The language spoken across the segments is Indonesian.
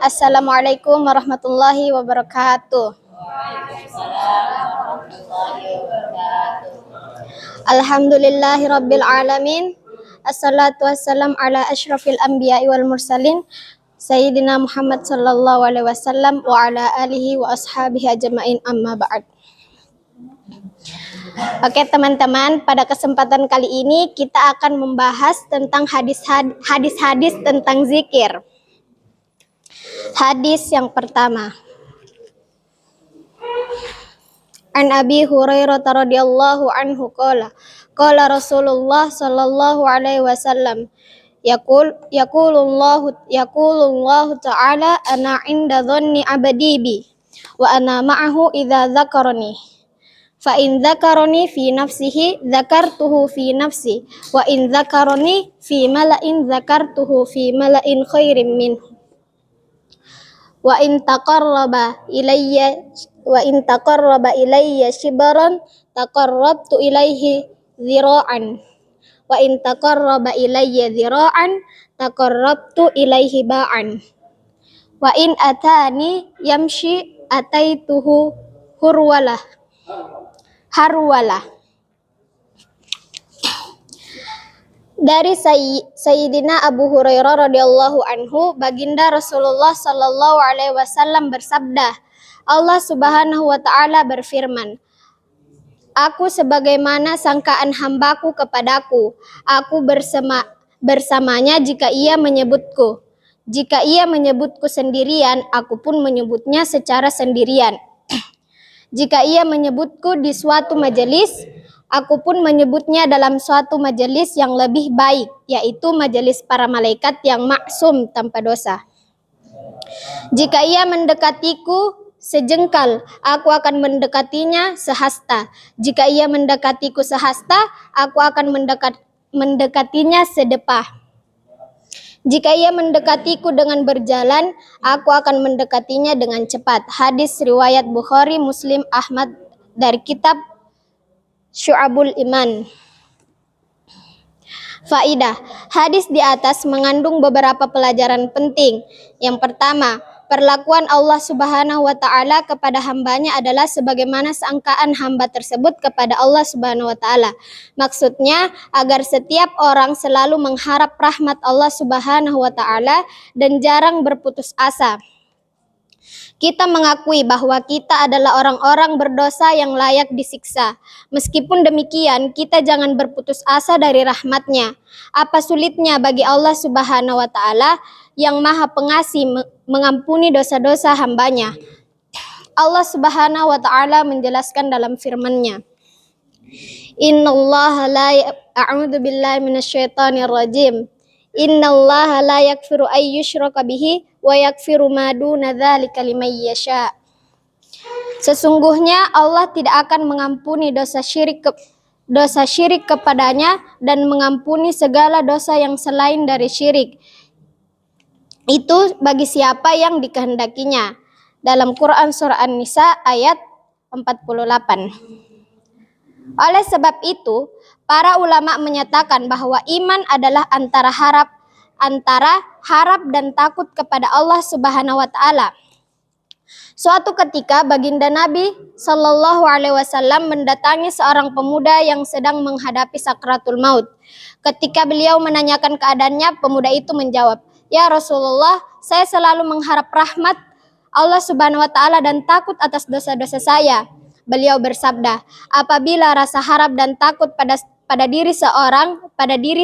Assalamualaikum warahmatullahi wabarakatuh. Alhamdulillahi rabbil alamin. Assalatu wassalam ala asyrafil anbiya'i wal mursalin Sayyidina Muhammad sallallahu alaihi wasallam wa ala alihi wa ashabihi ajma'in, amma ba'd. Oke teman-teman, pada kesempatan kali ini kita akan membahas tentang hadis-hadis tentang zikir. Hadis yang pertama. An Abi Hurairah radhiyallahu anhu qala Rasulullah sallallahu alaihi wasallam yaqulullahu ta'ala ana 'inda dhanni 'abdi bi wa ana ma'ahu idza dzakarani fa in dzakarani fi nafsihi dzakartuhu fi nafsi wa in dzakarani fi mala'in dzakartuhu fi mala'in khairin minhu wa in taqarraba ilayya shibran taqarrabtu ilayhi dhira'an wa in taqarraba ilayya dhira'an taqarrabtu ilayhi ba'an wa in atani yamshi ataituhu harwalah. Dari Sayyidina Abu Hurairah radhiyallahu anhu, baginda Rasulullah sallallahu alaihi wasallam bersabda, Allah Subhanahu wa taala berfirman, Aku sebagaimana sangkaan hambaku kepadaku, aku bersamanya jika ia menyebutku. Jika ia menyebutku sendirian, aku pun menyebutnya secara sendirian. Jika ia menyebutku di suatu majelis, aku pun menyebutnya dalam suatu majelis yang lebih baik, yaitu majelis para malaikat yang maksum tanpa dosa. Jika ia mendekatiku sejengkal, aku akan mendekatinya sehasta. Jika ia mendekatiku sehasta, aku akan mendekatinya sedepah. Jika ia mendekatiku dengan berjalan, aku akan mendekatinya dengan cepat. Hadis riwayat Bukhari, Muslim, Ahmad dari kitab Syu'abul Iman. Faidah, hadis di atas mengandung beberapa pelajaran penting. Yang pertama, perlakuan Allah Subhanahu wa taala kepada hambanya adalah sebagaimana sangkaan hamba tersebut kepada Allah Subhanahu wa taala. Maksudnya agar setiap orang selalu mengharap rahmat Allah Subhanahu wa taala dan jarang berputus asa. Kita mengakui bahwa kita adalah orang-orang berdosa yang layak disiksa. Meskipun demikian, kita jangan berputus asa dari rahmatnya. Apa sulitnya bagi Allah Subhanahu wa taala yang Maha Pengasih mengampuni dosa-dosa hambanya. Allah Subhanahu wa taala menjelaskan dalam firman-Nya, Innallaha la a'udzu billahi minasyaitonir rajim. Innallaha la yaghfiru ay yushraka bihi wa yaghfiru ma duna dzalika liman yasha. Sesungguhnya Allah tidak akan mengampuni dosa syirik kepadanya dan mengampuni segala dosa yang selain dari syirik. Itu bagi siapa yang dikehendakinya. Dalam Quran surah An-Nisa ayat 48. Oleh sebab itu, para ulama menyatakan bahwa iman adalah antara harap dan takut kepada Allah Subhanahu wa taala. Suatu ketika baginda Nabi sallallahu alaihi wasallam mendatangi seorang pemuda yang sedang menghadapi sakratul maut. Ketika beliau menanyakan keadaannya, pemuda itu menjawab, "Ya Rasulullah, saya selalu mengharap rahmat Allah Subhanahu wa taala dan takut atas dosa-dosa saya." Beliau bersabda, apabila rasa harap dan takut pada diri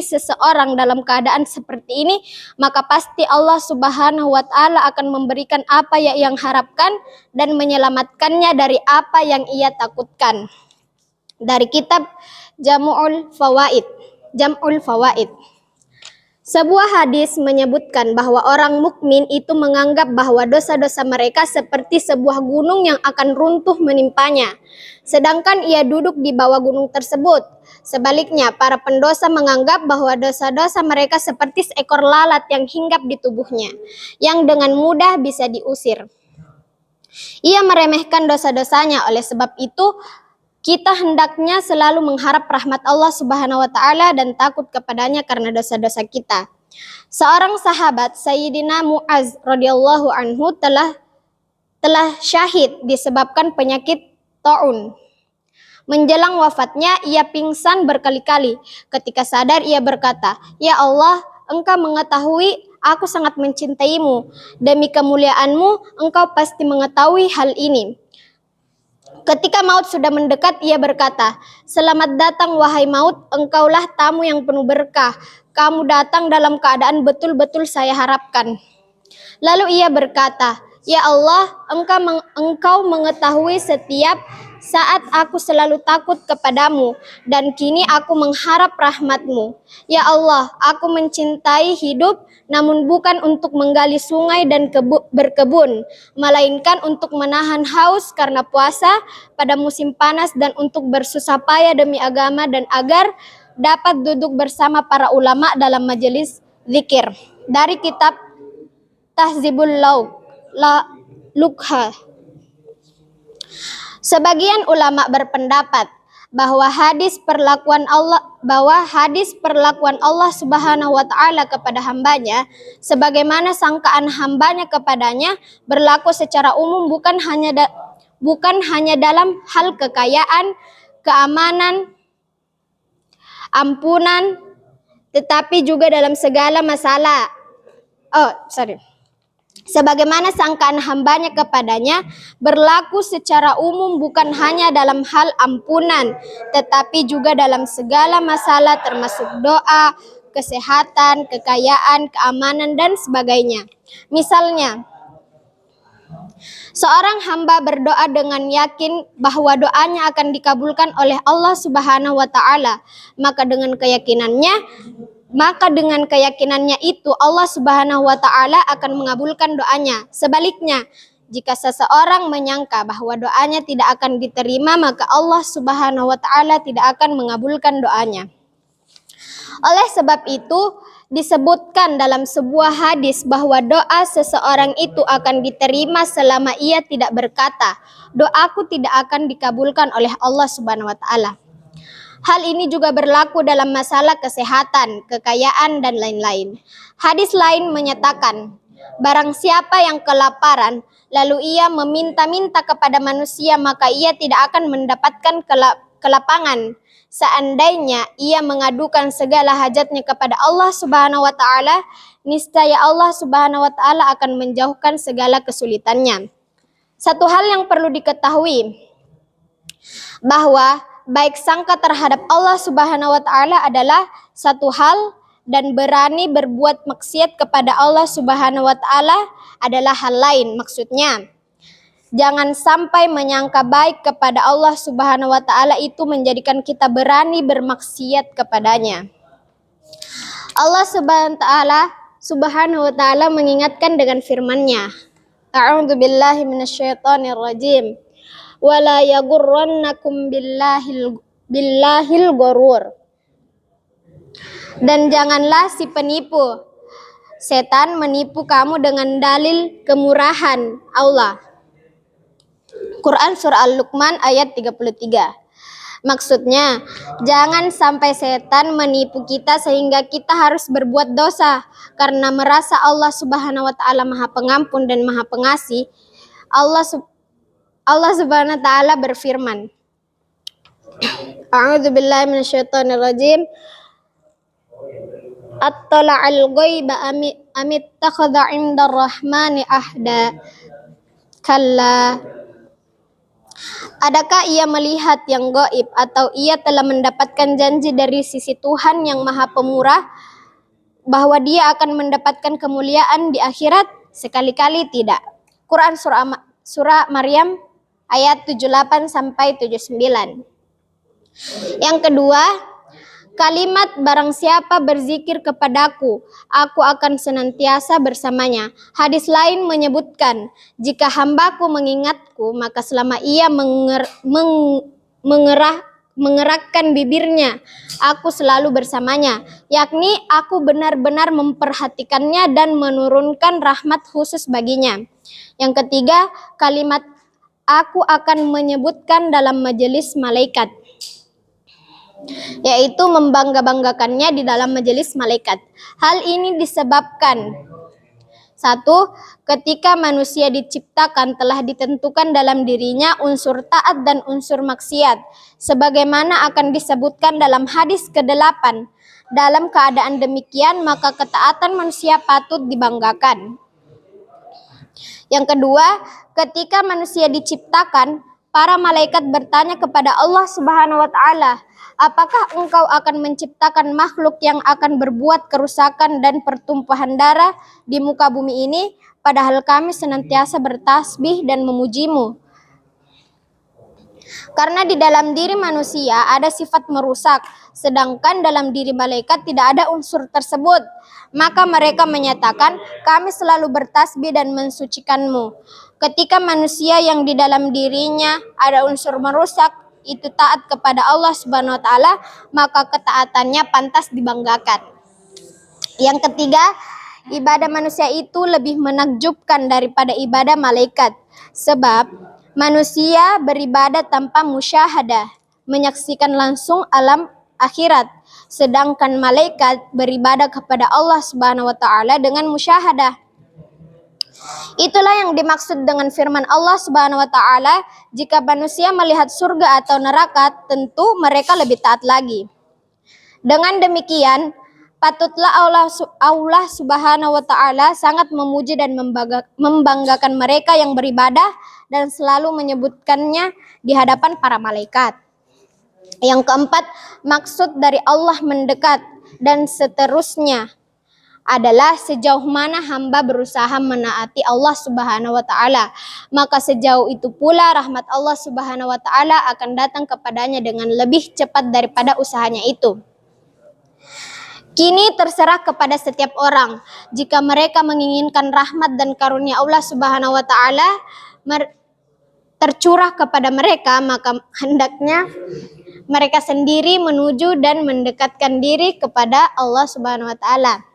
seseorang dalam keadaan seperti ini, maka pasti Allah Subhanahu wa taala akan memberikan apa yang ia harapkan dan menyelamatkannya dari apa yang ia takutkan. Dari kitab Jam'ul Fawaid. Sebuah hadis menyebutkan bahwa orang mukmin itu menganggap bahwa dosa-dosa mereka seperti sebuah gunung yang akan runtuh menimpanya, sedangkan ia duduk di bawah gunung tersebut. Sebaliknya, para pendosa menganggap bahwa dosa-dosa mereka seperti seekor lalat yang hinggap di tubuhnya, yang dengan mudah bisa diusir. Ia meremehkan dosa-dosanya, oleh sebab itu kita hendaknya selalu mengharap rahmat Allah Subhanahu wa taala dan takut kepadanya karena dosa-dosa kita. Seorang sahabat Sayyidina Mu'az radhiyallahu anhu telah syahid disebabkan penyakit taun. Menjelang wafatnya, ia pingsan berkali-kali. Ketika sadar, ia berkata, "Ya Allah, Engkau mengetahui aku sangat mencintaimu. Demi kemuliaanmu, Engkau pasti mengetahui hal ini." Ketika maut sudah mendekat, ia berkata, "Selamat datang wahai maut, engkaulah tamu yang penuh berkah. Kamu datang dalam keadaan betul-betul saya harapkan." Lalu ia berkata, "Ya Allah, Engkau mengetahui setiap saat aku selalu takut kepadamu, dan kini aku mengharap rahmat-Mu. Ya Allah, aku mencintai hidup, namun bukan untuk menggali sungai dan berkebun, melainkan untuk menahan haus karena puasa pada musim panas dan untuk bersusah payah demi agama dan agar dapat duduk bersama para ulama dalam majelis zikir." Dari kitab Tahzibul Lugha. Sebagian ulama berpendapat bahwa hadis perlakuan Allah Subhanahu wa taala kepada hambanya sebagaimana sangkaan hambanya kepadanya berlaku secara umum, bukan hanya dalam hal kekayaan, keamanan, ampunan, tetapi juga dalam segala masalah. Sebagaimana sangkaan hambanya kepadanya berlaku secara umum, bukan hanya dalam hal ampunan, tetapi juga dalam segala masalah termasuk doa, kesehatan, kekayaan, keamanan, dan sebagainya. Misalnya, seorang hamba berdoa dengan yakin bahwa doanya akan dikabulkan oleh Allah Subhanahu wa taala, maka dengan keyakinannya itu Allah Subhanahu wa taala akan mengabulkan doanya. Sebaliknya, jika seseorang menyangka bahwa doanya tidak akan diterima, maka Allah Subhanahu wa taala tidak akan mengabulkan doanya. Oleh sebab itu, disebutkan dalam sebuah hadis bahwa doa seseorang itu akan diterima selama ia tidak berkata, "Doaku tidak akan dikabulkan oleh Allah Subhanahu wa taala." Hal ini juga berlaku dalam masalah kesehatan, kekayaan, dan lain-lain. Hadis lain menyatakan, barang siapa yang kelaparan, lalu ia meminta-minta kepada manusia, maka ia tidak akan mendapatkan kelapangan. Seandainya ia mengadukan segala hajatnya kepada Allah Subhanahu wa taala, niscaya Allah Subhanahu wa taala akan menjauhkan segala kesulitannya. Satu hal yang perlu diketahui, bahwa baik sangka terhadap Allah Subhanahu wa taala adalah satu hal, dan berani berbuat maksiat kepada Allah Subhanahu wa taala adalah hal lain. Maksudnya, jangan sampai menyangka baik kepada Allah Subhanahu wa taala itu menjadikan kita berani bermaksiat kepadanya. Allah Subhanahu wa taala mengingatkan dengan firman-Nya, A'udzu billahi minasyaitonir rajim. Wala yagurrannakum billahil ghurur. Dan janganlah si penipu, setan menipu kamu dengan dalil kemurahan Allah. Quran surah Al-Luqman ayat 33. Maksudnya, jangan sampai setan menipu kita sehingga kita harus berbuat dosa karena merasa Allah Subhanahu wa taala Maha Pengampun dan Maha Pengasih. Allah Subhanahu wa taala berfirman, A'udzu billahi minasyaitonir rajim. Attala'al ghaiba amittakhadha 'indar rahmani ahda. Kalla. Adakah ia melihat yang gaib atau ia telah mendapatkan janji dari sisi Tuhan yang Maha Pemurah bahwa dia akan mendapatkan kemuliaan di akhirat? Sekali-kali tidak. Quran surah Maryam ayat 78 sampai 79. Yang kedua, kalimat barang siapa berzikir kepadaku, aku akan senantiasa bersamanya. Hadis lain menyebutkan, jika hambaku mengingatku, maka selama ia mengerakkan bibirnya, aku selalu bersamanya. Yakni aku benar-benar memperhatikannya dan menurunkan rahmat khusus baginya. Yang ketiga, kalimat aku akan menyebutkan dalam majelis malaikat. yaitu membangga-banggakannya di dalam majelis malaikat. Hal ini disebabkan satu, ketika manusia diciptakan telah ditentukan dalam dirinya unsur taat dan unsur maksiat, sebagaimana akan disebutkan dalam hadis ke-8. Dalam keadaan demikian, maka ketaatan manusia patut dibanggakan. Yang kedua, ketika manusia diciptakan, para malaikat bertanya kepada Allah Subhanahu wa taala, "Apakah engkau akan menciptakan makhluk yang akan berbuat kerusakan dan pertumpahan darah di muka bumi ini, padahal kami senantiasa bertasbih dan memujimu?" Karena di dalam diri manusia ada sifat merusak, sedangkan dalam diri malaikat tidak ada unsur tersebut. Maka mereka menyatakan, "Kami selalu bertasbih dan mensucikanmu." Ketika manusia yang di dalam dirinya ada unsur merusak, itu taat kepada Allah Subhanahu wa taala, maka ketaatannya pantas dibanggakan. Yang ketiga, ibadah manusia itu lebih menakjubkan daripada ibadah malaikat. Sebab manusia beribadah tanpa musyahadah, menyaksikan langsung alam akhirat. Sedangkan malaikat beribadah kepada Allah Subhanahu wa taala dengan musyahadah. Itulah yang dimaksud dengan firman Allah Subhanahu wa taala, "Jika manusia melihat surga atau neraka, tentu mereka lebih taat lagi." Dengan demikian, patutlah Allah Subhanahu wa taala sangat memuji dan membanggakan mereka yang beribadah dan selalu menyebutkannya di hadapan para malaikat. Yang keempat, maksud dari Allah mendekat dan seterusnya adalah sejauh mana hamba berusaha menaati Allah Subhanahu wa taala, maka sejauh itu pula rahmat Allah Subhanahu wa taala akan datang kepadanya dengan lebih cepat daripada usahanya itu. Kini terserah kepada setiap orang. Jika mereka menginginkan rahmat dan karunia Allah Subhanahu wa taala tercurah kepada mereka, maka hendaknya mereka sendiri menuju dan mendekatkan diri kepada Allah Subhanahu wa taala.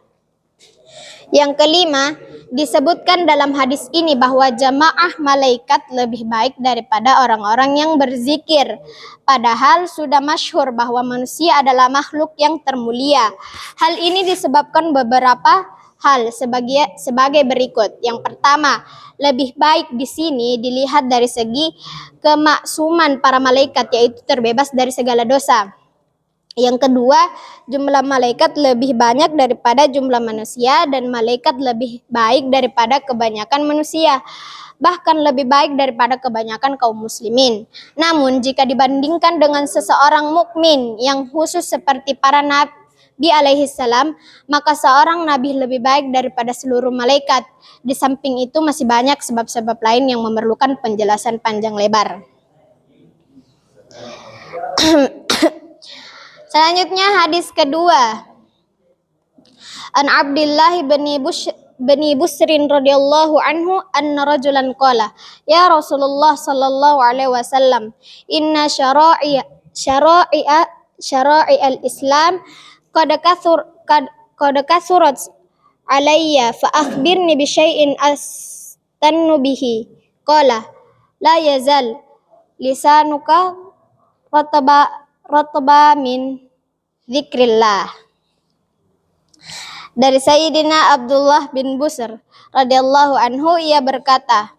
Yang kelima, disebutkan dalam hadis ini bahwa jamaah malaikat lebih baik daripada orang-orang yang berzikir. Padahal sudah masyhur bahwa manusia adalah makhluk yang termulia. Hal ini disebabkan beberapa hal sebagai berikut. Yang pertama, lebih baik di sini dilihat dari segi kemaksuman para malaikat, yaitu terbebas dari segala dosa. Yang kedua, jumlah malaikat lebih banyak daripada jumlah manusia dan malaikat lebih baik daripada kebanyakan manusia, bahkan lebih baik daripada kebanyakan kaum muslimin. Namun, jika dibandingkan dengan seseorang mukmin yang khusus seperti para nabi alaihi salam, maka seorang nabi lebih baik daripada seluruh malaikat. Di samping itu masih banyak sebab-sebab lain yang memerlukan penjelasan panjang lebar. Selanjutnya hadis kedua. An Abdullah bin Busrin radhiyallahu anhu anna rajulan qala, "Ya Rasulullah sallallahu alaihi wasallam, inna syara'i al-Islam qad kasurat alayya fa akhbirni bi syai'in astannu bihi." Qala, "La yazal lisanuka rataba min dzikrillah." Dari Sayyidina Abdullah bin Busr radhiyallahu anhu, ia berkata,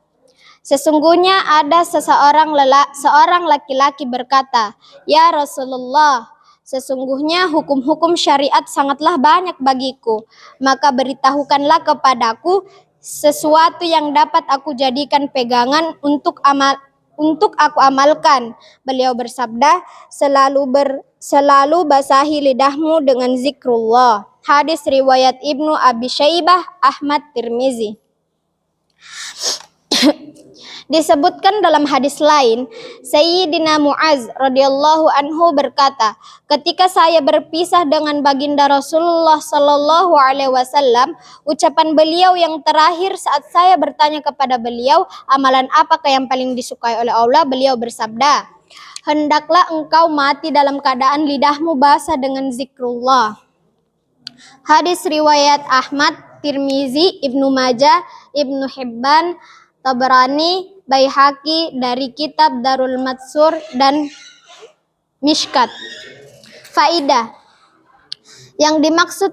sesungguhnya ada seorang laki-laki berkata, "Ya Rasulullah, sesungguhnya hukum-hukum syariat sangatlah banyak bagiku, maka beritahukanlah kepadaku sesuatu yang dapat aku jadikan pegangan untuk aku amalkan." Beliau bersabda, selalu basahi lidahmu dengan zikrullah. Hadis riwayat Ibnu Abi Syaibah, Ahmad, Tirmizi. Disebutkan dalam hadis lain, Sayyidina Mu'az radhiyallahu anhu berkata, ketika saya berpisah dengan baginda Rasulullah sallallahu alaihi wasallam, ucapan beliau yang terakhir saat saya bertanya kepada beliau, amalan apakah yang paling disukai oleh Allah? Beliau bersabda, hendaklah engkau mati dalam keadaan lidahmu basah dengan zikrullah. Hadis riwayat Ahmad, Tirmizi, Ibnu Majah, Ibnu Hibban, Tabrani, Baihaqi dari kitab Darul Mansur dan Mishkat. Faidah. Yang dimaksud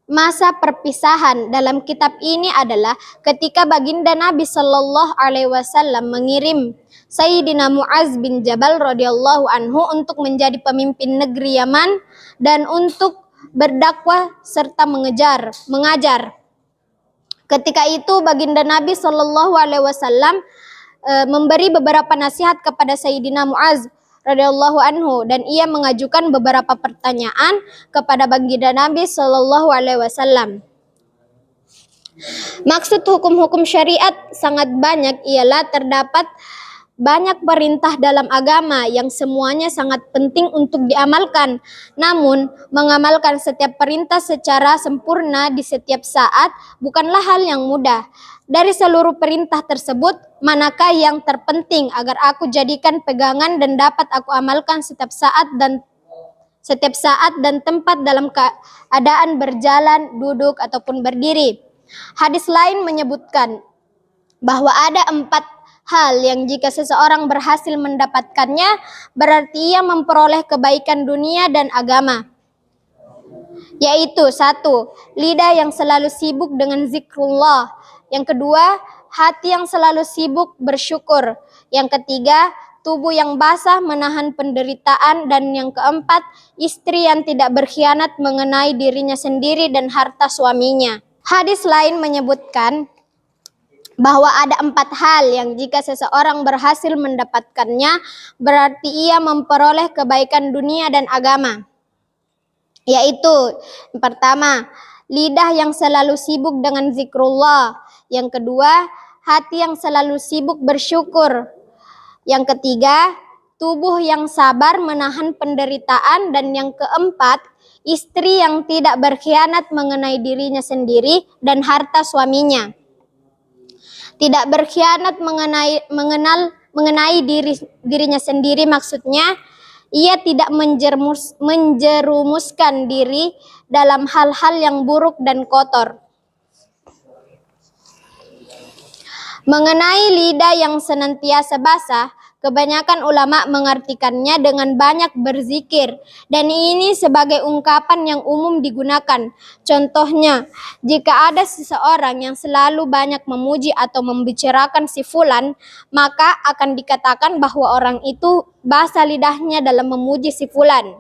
masa perpisahan dalam kitab ini adalah ketika baginda Nabi Shallallahu Alaihi Wasallam mengirim Sayyidina Mu'az bin Jabal radhiyallahu anhu untuk menjadi pemimpin negeri Yaman dan untuk berdakwah serta mengajar. Ketika itu baginda Nabi Shallallahu Alaihi Wasallam memberi beberapa nasihat kepada Sayyidina Mu'az radhiyallahu anhu dan ia mengajukan beberapa pertanyaan kepada baginda Nabi Shallallahu Alaihi Wasallam. Maksud hukum-hukum syariat sangat banyak, ialah terdapat banyak perintah dalam agama yang semuanya sangat penting untuk diamalkan. Namun, mengamalkan setiap perintah secara sempurna di setiap saat bukanlah hal yang mudah. Dari seluruh perintah tersebut, manakah yang terpenting agar aku jadikan pegangan dan dapat aku amalkan setiap saat dan tempat dalam keadaan berjalan, duduk, ataupun berdiri? Hadis lain menyebutkan bahwa ada 4 hal yang jika seseorang berhasil mendapatkannya, berarti ia memperoleh kebaikan dunia dan agama. Yaitu 1. Lidah yang selalu sibuk dengan zikrullah. Yang kedua, hati yang selalu sibuk bersyukur. Yang ketiga, tubuh yang basah menahan penderitaan. Dan yang keempat, istri yang tidak berkhianat mengenai dirinya sendiri dan harta suaminya. Hadis lain menyebutkan bahwa ada 4 hal yang jika seseorang berhasil mendapatkannya, berarti ia memperoleh kebaikan dunia dan agama. Yaitu, yang pertama, lidah yang selalu sibuk dengan zikrullah. Yang kedua, hati yang selalu sibuk bersyukur. Yang ketiga, tubuh yang sabar menahan penderitaan. Dan yang keempat, istri yang tidak berkhianat mengenai dirinya sendiri dan harta suaminya. Tidak berkhianat mengenai dirinya sendiri, maksudnya ia tidak menjerumuskan diri dalam hal-hal yang buruk dan kotor. Mengenai lidah yang senantiasa basah, kebanyakan ulama mengartikannya dengan banyak berzikir, dan ini sebagai ungkapan yang umum digunakan. Contohnya, jika ada seseorang yang selalu banyak memuji atau membicarakan si fulan, maka akan dikatakan bahwa orang itu basah lidahnya dalam memuji si fulan.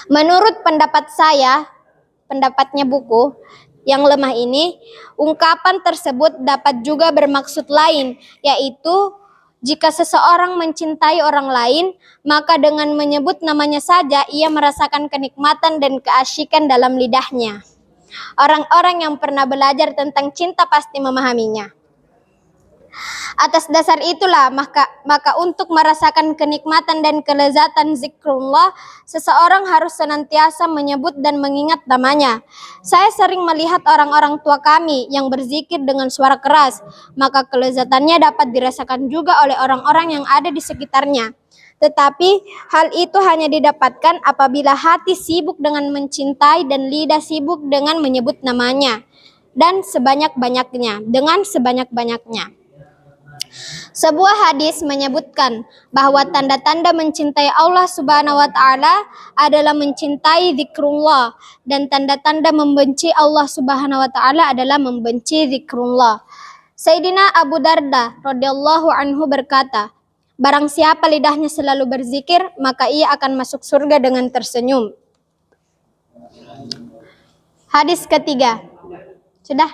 Menurut pendapatnya buku yang lemah ini, ungkapan tersebut dapat juga bermaksud lain, yaitu jika seseorang mencintai orang lain, maka dengan menyebut namanya saja ia merasakan kenikmatan dan keasyikan dalam lidahnya. Orang-orang yang pernah belajar tentang cinta pasti memahaminya. Atas dasar itulah maka untuk merasakan kenikmatan dan kelezatan zikrullah, seseorang harus senantiasa menyebut dan mengingat namanya. Saya sering melihat orang-orang tua kami yang berzikir dengan suara keras, maka kelezatannya dapat dirasakan juga oleh orang-orang yang ada di sekitarnya. Tetapi hal itu hanya didapatkan apabila hati sibuk dengan mencintai dan lidah sibuk dengan menyebut namanya dan sebanyak-banyaknya. Sebuah hadis menyebutkan bahwa tanda-tanda mencintai Allah Subhanahu wa taala adalah mencintai zikrullah, dan tanda-tanda membenci Allah Subhanahu wa taala adalah membenci zikrullah. Sayyidina Abu Darda radhiyallahu anhu berkata, barang siapa lidahnya selalu berzikir, maka ia akan masuk surga dengan tersenyum. Hadis ketiga. Sudah?